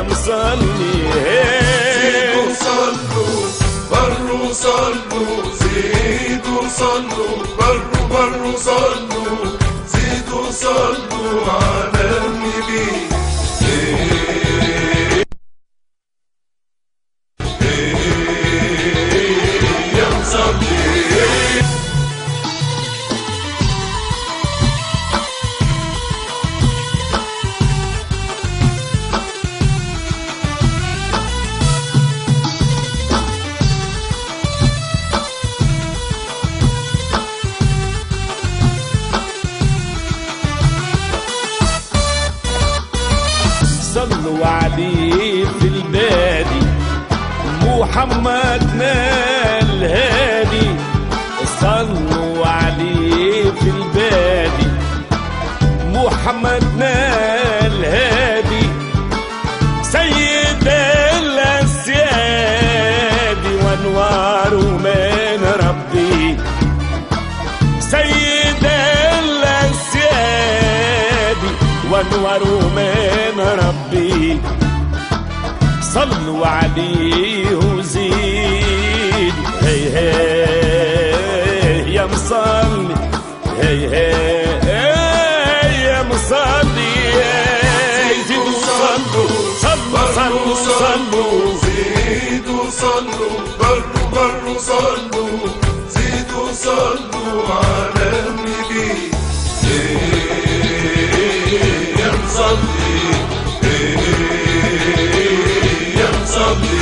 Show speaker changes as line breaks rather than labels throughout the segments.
يا مصلي.
زيدوا صلوا بروا صلوا، زيدوا صلوا بروا صلوا، زيدوا صلوا على النبي. يا مصلي
صلوا عليه في البادي محمدنا الهادي. صلوا عليه في البادي محمدنا الهادي، سيد الأسياد وانوار من ربي. سيد الأسياد وانوار من ربي. صلوا عليه وزيد هي هي يا مصلي، هي هي يا مصلي. زيدوا صلوا صلوا صلوا صلوا،
زيدوا صلوا بروا صلوا، زيدوا صلوا على النبي. يا مصلي يا مصلي.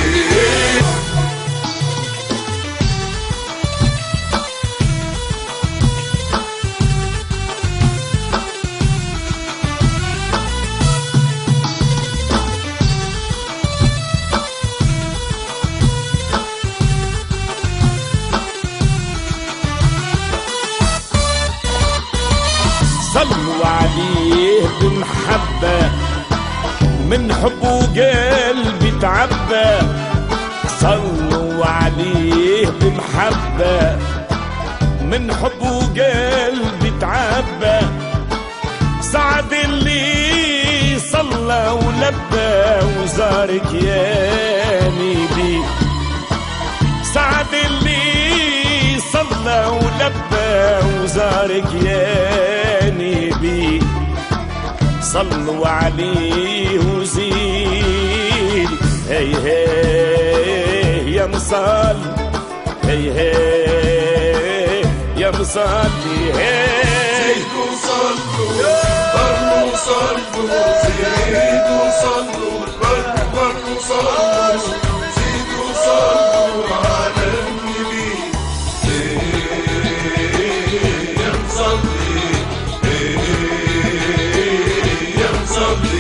صلوا عليه بمحبة، من حبه قلبي تعبى. صلوا عليه بمحبة، من حبه قلبي تعبى. سعد اللي صلى ولبى وزارك يا نبي. سعد اللي صلى ولبى وزارك يا نبي. صلوا عليه وزيد هي هي يا مصلي، هي هي يا مصلي.
زيدوا صلوا بروا صلوا، زيدوا صلوا بروا صلوا، زيدوا صلوا على النبي. يا مصلي يا مصلي.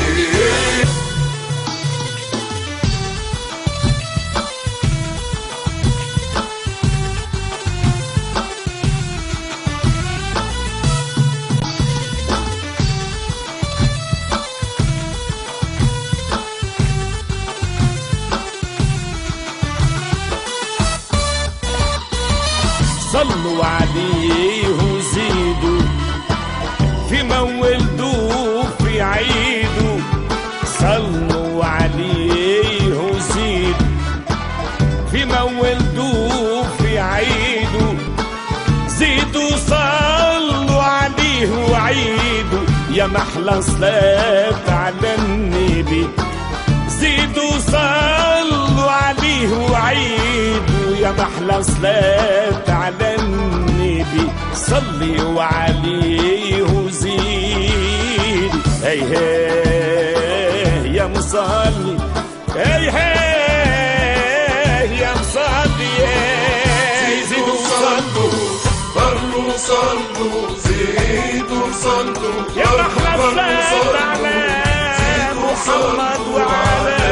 صلوا عليه وزيدوا في مولده في عيده. صلوا عليه وزيدوا في مولده في عيده. زيدوا صلوا عليه وعيدوا، يا محلى صلاة على النبي. زيدوا صلوا عليه وعيدوا، يا محلى صلاة على النبي. صلوا عليه وزيد هي هي يا مصلي، هي هي يا مصلي.
زيدوا صلوا بروا صلوا، زيدوا صلوا
يا محلى صلاة على محمد وعلى